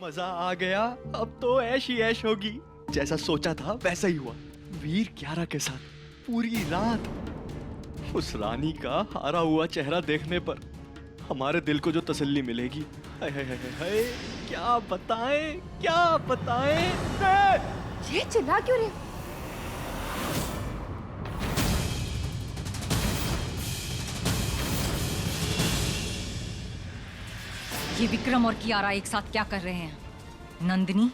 मजा आ गया, अब तो ऐश ही ऐश होगी। जैसा सोचा था वैसा ही हुआ। वीर कियारा के साथ पूरी रात। उस रानी का हारा हुआ चेहरा देखने पर हमारे दिल को जो तसल्ली मिलेगी, हाय हाय हाय हाय, क्या बताएं, क्या बताएं। ये चिल्ला क्यों रहे? ये विक्रम और कियारा एक साथ क्या कर रहे हैं? नंदिनी,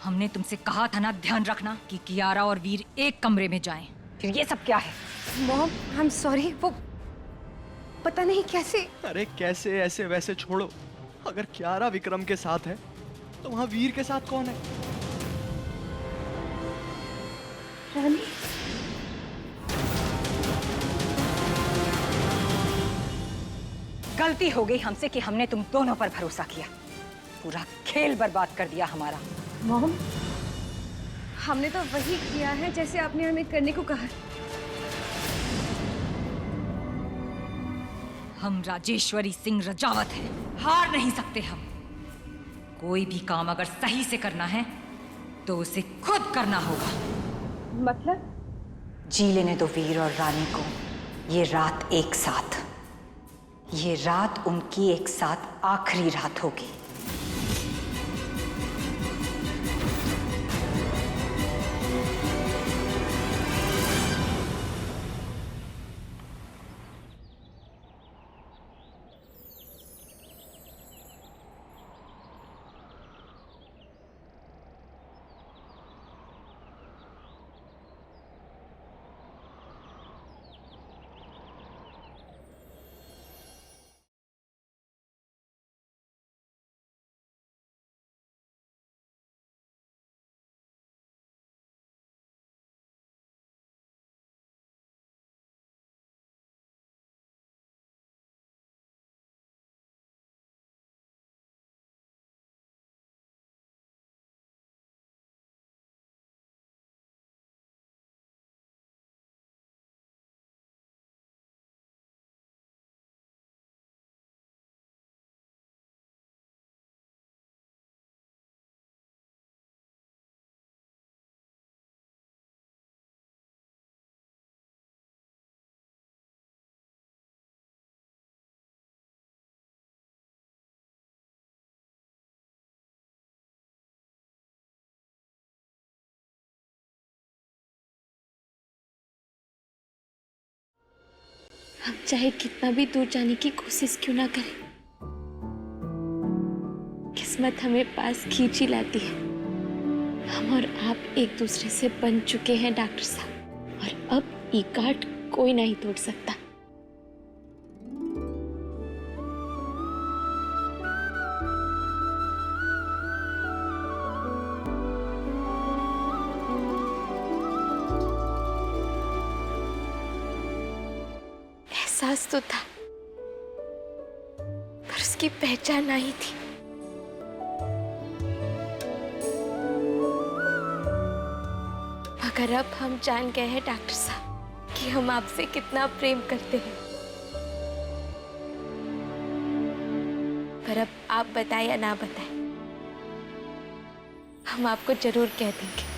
हमने तुमसे कहा था ना ध्यान रखना कि कियारा और वीर एक कमरे में जाएं। फिर ये सब क्या है? मॉम, आई एम सॉरी, वो पता नहीं कैसे। अरे कैसे ऐसे वैसे छोड़ो। अगर कियारा विक्रम के साथ है तो वहां वीर के साथ कौन है? रानी, गलती हो गई हमसे कि हमने तुम दोनों पर भरोसा किया। पूरा खेल बर्बाद कर दिया हमारा। मॉम, हमने तो वही किया है जैसे आपने हमें करने को कहा। हम राजेश्वरी सिंह रजावत हैं, हार नहीं सकते हम। कोई भी काम अगर सही से करना है तो उसे खुद करना होगा। मतलब? जी लेने दो वीर और रानी को ये रात एक साथ। ये रात उनकी एक साथ आखिरी रात होगी। हम चाहे कितना भी दूर जाने की कोशिश क्यों ना करें, किस्मत हमें पास खींच ही लाती है। हम और आप एक दूसरे से बन चुके हैं डॉक्टर साहब, और अब ये गांठ कोई नहीं तोड़ सकता। एहसास तो था पर उसकी पहचान नहीं थी। मगर अब हम जान गए हैं डॉक्टर साहब कि हम आपसे कितना प्रेम करते हैं। पर अब आप बताएं या ना बताएं, हम आपको जरूर कह देंगे।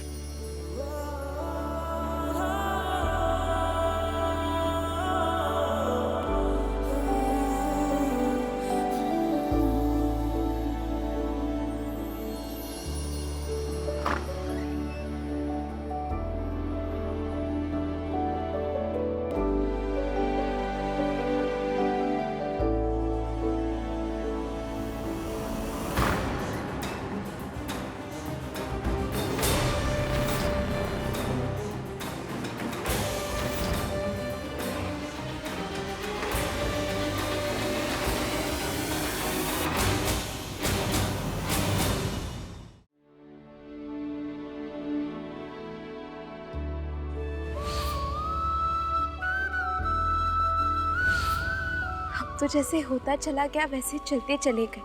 तो जैसे होता चला गया वैसे चलते चले गए,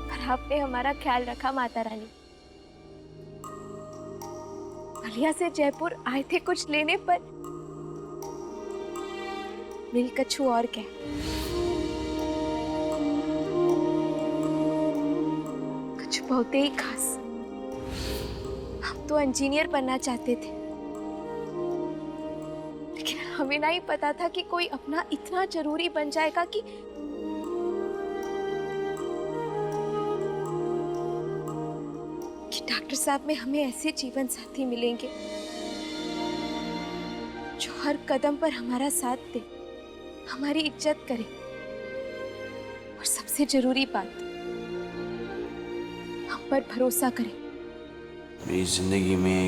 पर आपने हमारा ख्याल रखा माता रानी। बलिया से जयपुर आए थे कुछ लेने, पर मिल कछु और क्या। कुछ बहुत ही खास। हम तो इंजीनियर बनना चाहते थे, लेकिन हमें नहीं पता था कि कोई अपना इतना जरूरी बन जाएगा कि डॉक्टर साहब में हमें ऐसे जीवन साथी मिलेंगे जो हर कदम पर हमारा साथ दे, हमारी इज्जत करे, और सबसे जरूरी बात, हम पर भरोसा करे। मेरी जिंदगी में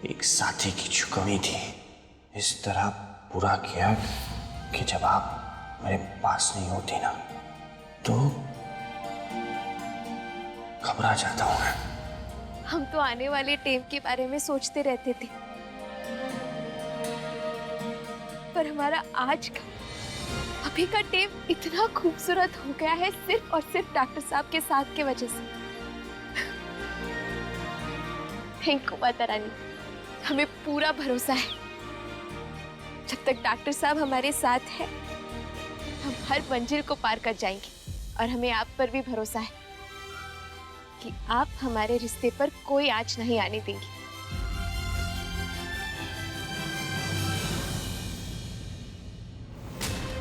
एक साथी की जो कमी थी, इस तरह पूरा किया कि जब आप मेरे पास नहीं होती ना, तो घबरा जाता हूँ मैं। हम तो आने वाले टेम के बारे में सोचते रहते थे, पर हमारा आज का, अभी का टेम इतना खूबसूरत हो गया है सिर्फ और सिर्फ डॉक्टर साहब के साथ की वजह से। थैंक यू माता रानी, हमें पूरा भरोसा है जब तक डॉक्टर साहब हमारे साथ है, हम हर मंजिल को पार कर जाएंगे। और हमें आप पर भी भरोसा है कि आप हमारे रिश्ते पर कोई आंच नहीं आने देंगी।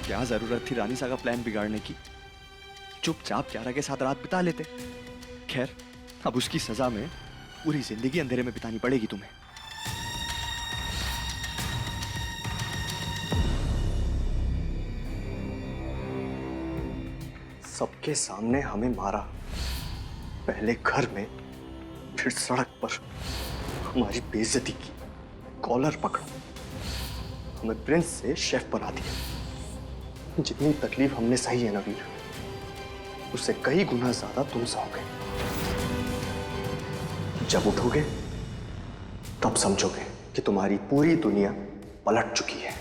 क्या जरूरत थी रानी सा का प्लान बिगाड़ने की? चुपचाप क्यारा के साथ रात बिता लेते। खैर, अब उसकी सजा में पूरी जिंदगी अंधेरे में बितानी पड़ेगी तुम्हें। सबके सामने हमें मारा, पहले घर में, फिर सड़क पर हमारी बेइज्जती की, कॉलर पकड़ा, हमें प्रिंस से शेफ बना दिया। जितनी तकलीफ हमने सही है ना वीर, उससे कई गुना ज्यादा तुम सहोगे। जब उठोगे तब समझोगे कि तुम्हारी पूरी दुनिया पलट चुकी है।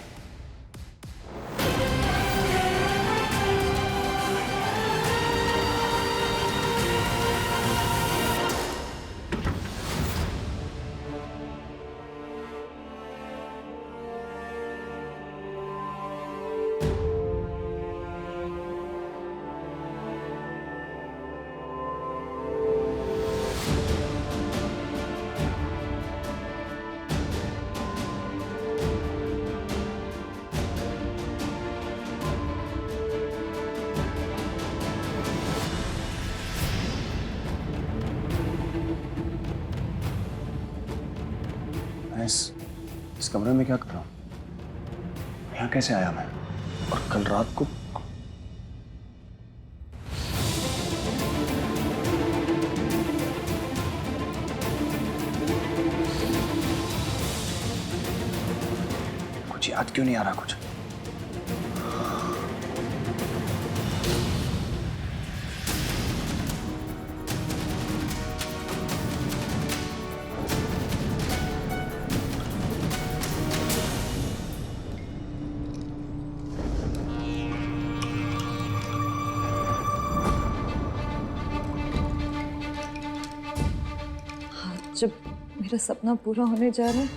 इस कमरे में क्या कर रहा हूँ? यहाँ कैसे आया मैं? और कल रात को कुछ याद क्यों नहीं आ रहा कुछ? जब मेरा सपना पूरा होने जा रहा है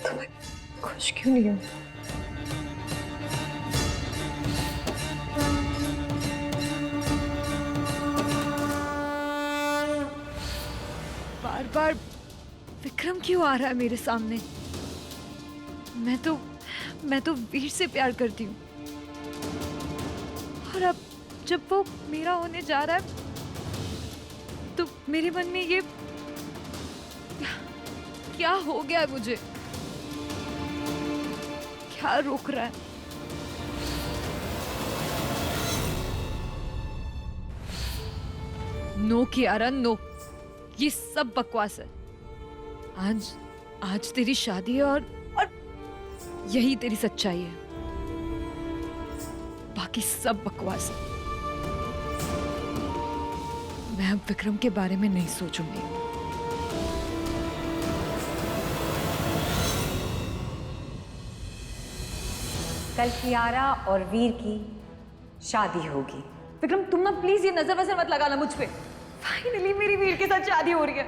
तो मैं खुश क्यों नहीं हूँ? बार बार विक्रम क्यों आ रहा है मेरे सामने? मैं तो वीर से प्यार करती हूँ, और अब जब वो मेरा होने जा रहा है तो मेरे मन में ये क्या हो गया है? मुझे क्या रोक रहा है? नो कियारा, नो, ये सब बकवास है। आज तेरी शादी है और यही तेरी सच्चाई है, बाकी सब बकवास है। मैं अब विक्रम के बारे में नहीं सोचूंगी। कल कियारा और वीर की शादी होगी। विक्रम, तुम ना प्लीज ये नजर वजर मत लगाना मुझ पे। फाइनली मेरी वीर के साथ शादी हो रही है।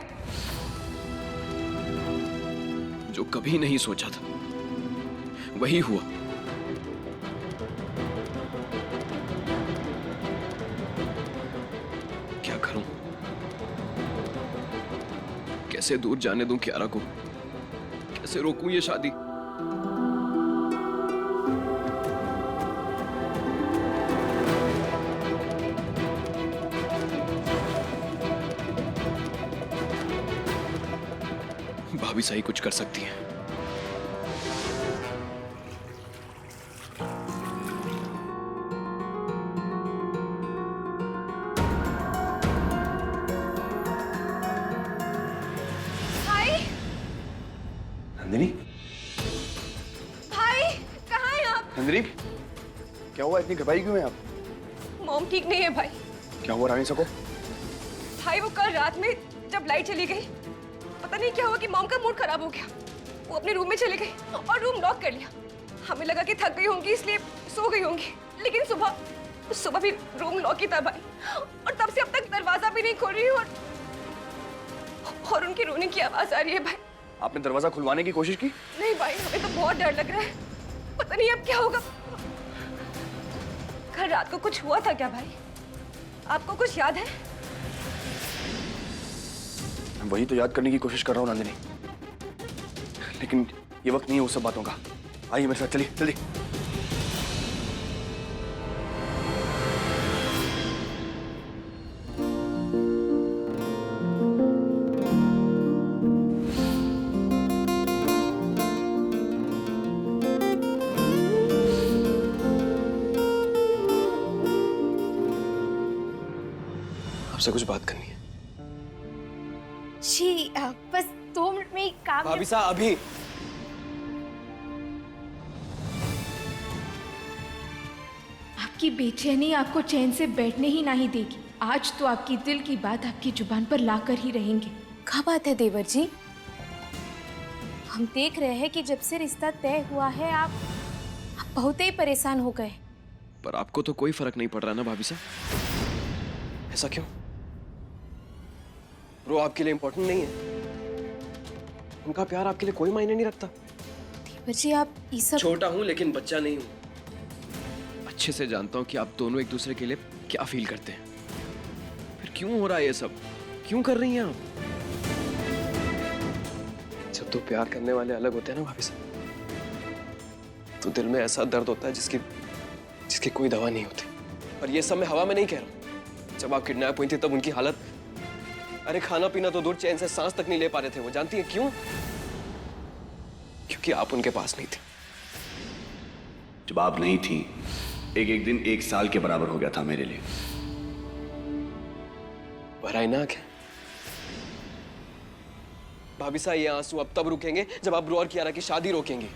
जो कभी नहीं सोचा था वही हुआ। क्या करूं? कैसे दूर जाने दूं कियारा को? कैसे रोकूं ये शादी? भाभी सही कुछ कर सकती है। भाई नंदिनी, भाई कहाँ हैं आप? नंदिनी, क्या हुआ? इतनी घबराई क्यों है आप? मॉम ठीक नहीं है भाई। क्या हुआ रानी सको? भाई वो कल रात में जब लाइट चली गई, पता नहीं क्या हुआ कि मॉम का मूड खराब हो गया। वो अपने रूम में चली गई और रूम लॉक कर लिया। हमें लगा कि थक गई होंगी इसलिए सो गई होंगी, लेकिन सुबह भी रूम लॉक ही था भाई। और तब से अब तक दरवाजा भी नहीं खोल रही और उनकी रोने की आवाज आ रही है भाई। आपने दरवाजा खुलवाने की कोशिश की? नहीं भाई, हमें तो बहुत डर लग रहा है। पता नहीं अब क्या होगा। कल रात को कुछ हुआ था क्या भाई? आपको कुछ याद है? मैं वही तो याद करने की कोशिश कर रहा हूँ नंदिनी, लेकिन ये वक्त नहीं है उस सब बातों का। आइए मेरे साथ, चलिए जल्दी। आपसे कुछ बात करनी है। जी बस 2 मिनट में ही काम भाभी साहब अभी। आपकी बेचैनी आपको चैन से बैठने ही नहीं देगी। आज तो आपकी दिल की बात आपकी जुबान पर लाकर ही रहेंगे। क्या बात है देवर जी? हम देख रहे हैं कि जब से रिश्ता तय हुआ है आप बहुत ही परेशान हो गए। पर आपको तो कोई फर्क नहीं पड़ रहा ना भाभी साहब? ऐसा क्यों? ब्रो आपके लिए इंपॉर्टेंट नहीं है? उनका प्यार आपके लिए कोई मायने नहीं रखता? देवर जी आप ये सब छोटा हूं लेकिन बच्चा नहीं हूं। अच्छे से जानता हूं कि आप दोनों एक दूसरे के लिए क्या फील करते हैं। फिर क्यों हो रहा है ये सब? क्यों कर रही हैं आप? जब तो प्यार करने वाले अलग होते हैं ना भाभी साहब, तो दिल में ऐसा दर्द होता है जिसकी कोई दवा नहीं होती। और ये सब मैं हवा में नहीं कह रहा हूं। जब आप किडनैप हुई थी तब उनकी हालत, अरे खाना पीना तो दूर, चैन से सांस तक नहीं ले पा रहे थे वो। जानती है क्यों? क्योंकि आप उनके पास नहीं थे। जब आप नहीं थी, एक दिन 1 साल के बराबर हो गया था मेरे लिए। भराइनाक है भाभी साहब। ये आंसू अब तब रुकेंगे जब आप ब्रो और कियारा की शादी रोकेंगे।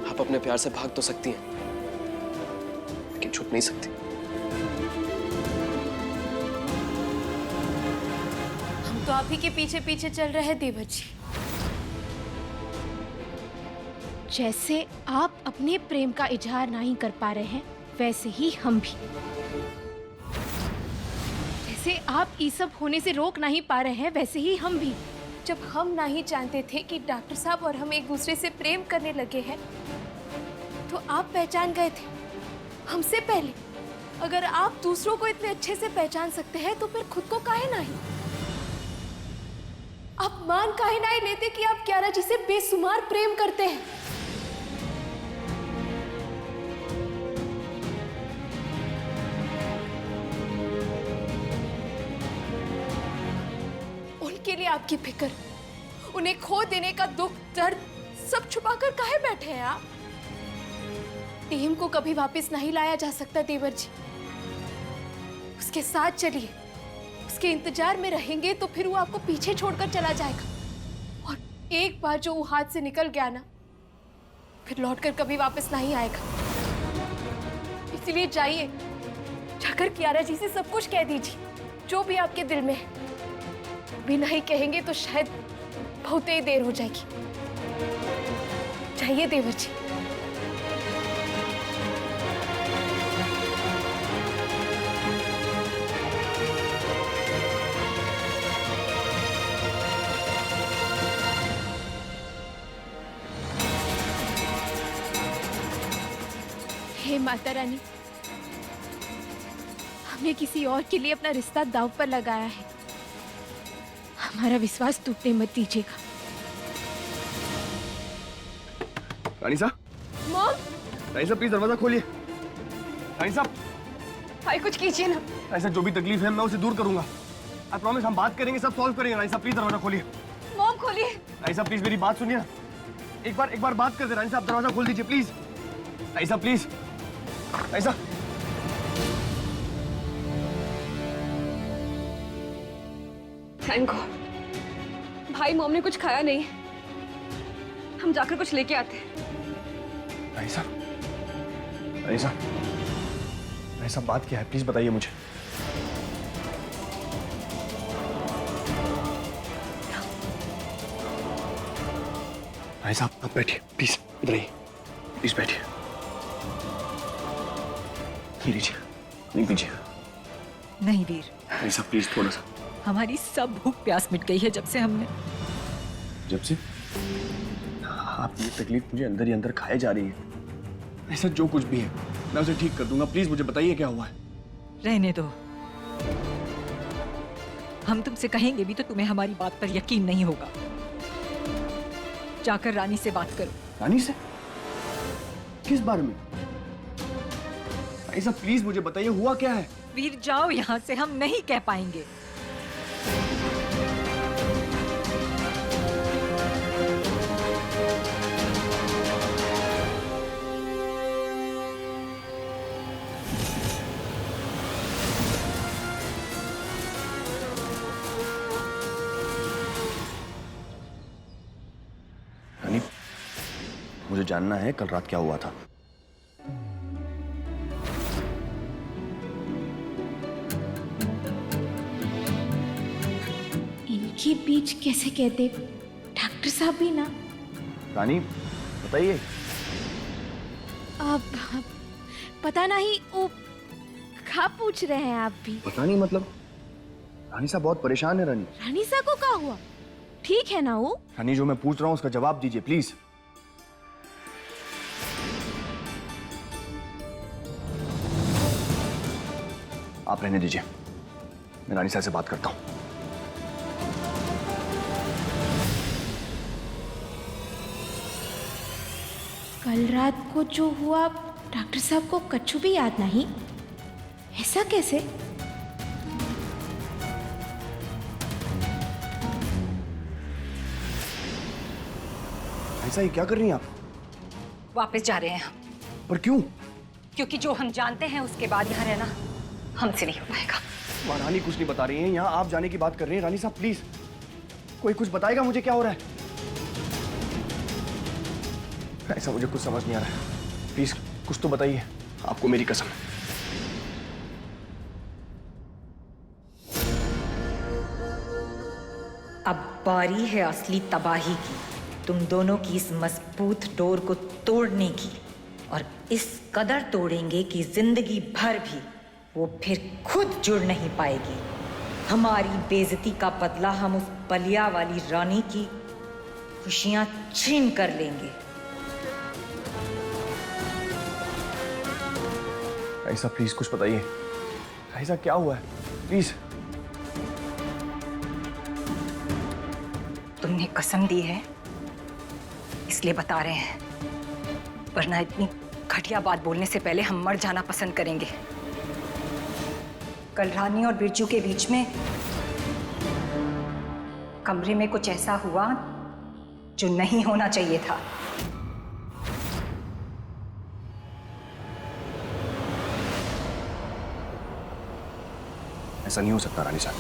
आप अपने प्यार से भाग तो सकती हैं, लेकिन छुप नहीं सकती। तो आप ही के पीछे पीछे चल रहे हैं देवर जी। जैसे आप अपने प्रेम का इजहार नहीं कर पा रहे हैं, वैसे ही हम भी। जैसे आप ये सब होने से रोक नहीं पा रहे हैं, वैसे ही हम भी। जब हम नहीं जानते थे कि डॉक्टर साहब और हम एक दूसरे से प्रेम करने लगे हैं, तो आप पहचान गए थे हमसे पहले। अगर आप दूसरों को इतने अच्छे से पहचान सकते हैं, तो फिर खुद को काहे नहीं? आप मान काहे नहीं लेते कि आप कियारा जी से बेसुमार प्रेम करते हैं? उनके लिए आपकी फिक्र, उन्हें खो देने का दुख, दर्द सब छुपाकर काहे बैठे हैं आप? टीम को कभी वापस नहीं लाया जा सकता देवर जी। उसके साथ चलिए, उसके इंतजार में रहेंगे तो फिर वो आपको पीछे छोड़कर चला जाएगा। और एक बार जो वो हाथ से निकल गया ना, फिर लौटकर कभी वापस नहीं आएगा। इसलिए जाइए, जाकर कियारा जी से सब कुछ कह दीजिए, जो भी आपके दिल में है। भी नहीं कहेंगे तो शायद बहुत ही देर हो जाएगी। जाइए देवर जी। हे माता रानी, हमने किसी और के लिए अपना रिश्ता दांव पर लगाया है। हमारा विश्वास टूटने मत दीजिएगा। रानी साहब, मॉम, रानी साहब प्लीज दरवाजा खोलिए। रानी साहब, भाई कुछ कीजिए ना। रानी साहब जो भी तकलीफ है मैं उसे दूर करूंगा। आई प्रॉमिस, हम बात करेंगे, सब सॉल्व करेंगे। रानी साहब प्लीज दरवाजा खोलिए। मॉम खोलिए। रानी साहब प्लीज मेरी बात सुनिए ना, एक बार बात कर दे। रानी साहब दरवाजा खोल दीजिए प्लीज। रानी साहब प्लीज। रानी साहब, थैंक गॉड, भाई मॉम ने कुछ खाया नहीं। हम जाकर कुछ लेके आते हैं। रानी साहब, रानी साहब, रानी साहब बात क्या है प्लीज बताइए मुझे। रानी साहब आप बैठिए प्लीज, इधर आइए प्लीज, बैठिए। ये लीजिए, नहीं पीजिए। नहीं वीर, रानी साहब प्लीज थोड़ा सा। हमारी सब भूख प्यास मिट गई है जब से हमने। जब से आपकी ये तकलीफ मुझे अंदर ही अंदर खाए जा रही है। ऐसा जो कुछ भी है मैं उसे ठीक कर दूंगा, प्लीज मुझे बताइए क्या हुआ है। रहने दो, हम तुमसे कहेंगे भी तो तुम्हें हमारी बात पर यकीन नहीं होगा। जाकर रानी से बात करो। रानी से? किस बारे में? ऐसा प्लीज मुझे बताइए हुआ क्या है। वीर जाओ यहाँ से, हम नहीं कह पाएंगे। रानी, मुझे जानना है कल रात क्या हुआ था। इनके बीच कैसे कहते डॉक्टर साहब भी ना। रानी बताइए। अब पता नहीं, वो क्या पूछ रहे हैं आप भी। पता नहीं मतलब? रानी साहब बहुत परेशान है। रानी, रानी साहब को क्या हुआ? ठीक है ना वो? रानी जो मैं पूछ रहा हूँ उसका जवाब दीजिए प्लीज। आप रहने दीजिए, मैं रानी साहब से बात करता हूँ। कल रात को जो हुआ डॉक्टर साहब को कच्छु भी याद नहीं? ऐसा कैसे? ऐसा ही क्या कर रही हैं आप? वापस जा रहे हैं हम। पर क्यों? क्योंकि जो हम जानते हैं उसके बाद यहाँ रहना हमसे नहीं हो पाएगा। वहाँ रानी कुछ नहीं बता रही हैं, यहाँ आप जाने की बात कर रही हैं। रानी साहब प्लीज, कोई कुछ बताएगा मुझे क्या हो रहा है? ऐसा मुझे कुछ समझ नहीं आ रहा है, प्लीज कुछ तो बताइए, आपको मेरी कसम है। अब बारी है असली तबाही की, तुम दोनों की इस मजबूत डोर को तोड़ने की। और इस कदर तोड़ेंगे कि जिंदगी भर भी वो फिर खुद जुड़ नहीं पाएगी। हमारी बेइज्जती का बदला हम उस बलिया वाली रानी की खुशियां छीन कर लेंगे। ऐसा प्लीज कुछ बताइए, ऐसा क्या हुआ है प्लीज। तुमने कसम दी है इसलिए बता रहे हैं, वरना इतनी घटिया बात बोलने से पहले हम मर जाना पसंद करेंगे। कल रानी और बिरजू के बीच में कमरे में कुछ ऐसा हुआ जो नहीं होना चाहिए था। ऐसा नहीं हो सकता रानी साहब,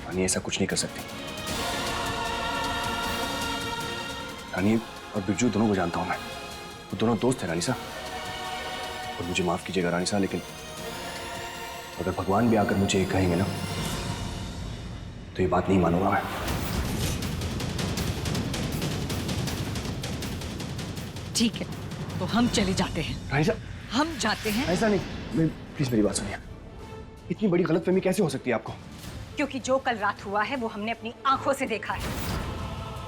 रानी ऐसा कुछ नहीं कर सकती। रानी और बिरजू दोनों को जानता हूं मैं, वो दोनों दोस्त हैं रानी साहब। और मुझे माफ कीजिएगा रानी साहब, लेकिन अगर भगवान भी आकर मुझे ये कहेंगे ना तो ये बात नहीं मानूंगा मैं। ठीक है, तो हम चले जाते हैं। रानी साहब हम जाते हैं ऐसा नहीं, प्लीज मेरी बात सुनिए। इतनी बड़ी गलतफहमी कैसे हो सकती है आपको? क्योंकि जो कल रात हुआ है वो हमने अपनी आंखों से देखा है।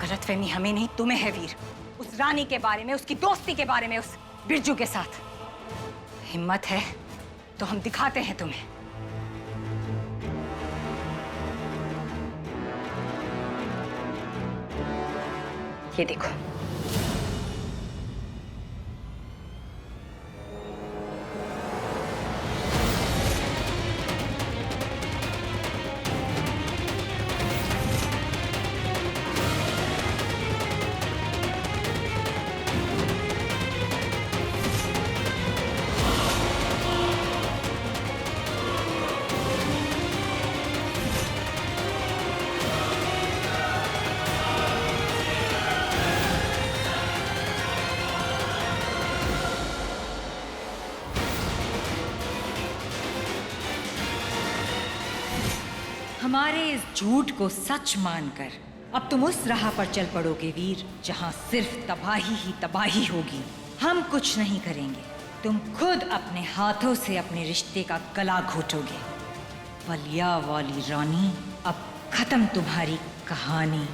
गलतफहमी हमें नहीं तुम्हें है वीर, उस रानी के बारे में, उसकी दोस्ती के बारे में, उस बिरजू के साथ। हिम्मत है तो हम दिखाते हैं तुम्हें। ये देखो। हमारे इस झूठ को सच मानकर अब तुम उस राह पर चल पड़ोगे वीर, जहां सिर्फ तबाही ही तबाही होगी। हम कुछ नहीं करेंगे, तुम खुद अपने हाथों से अपने रिश्ते का गला घोटोगे। बलिया वाली रानी, अब खत्म तुम्हारी कहानी।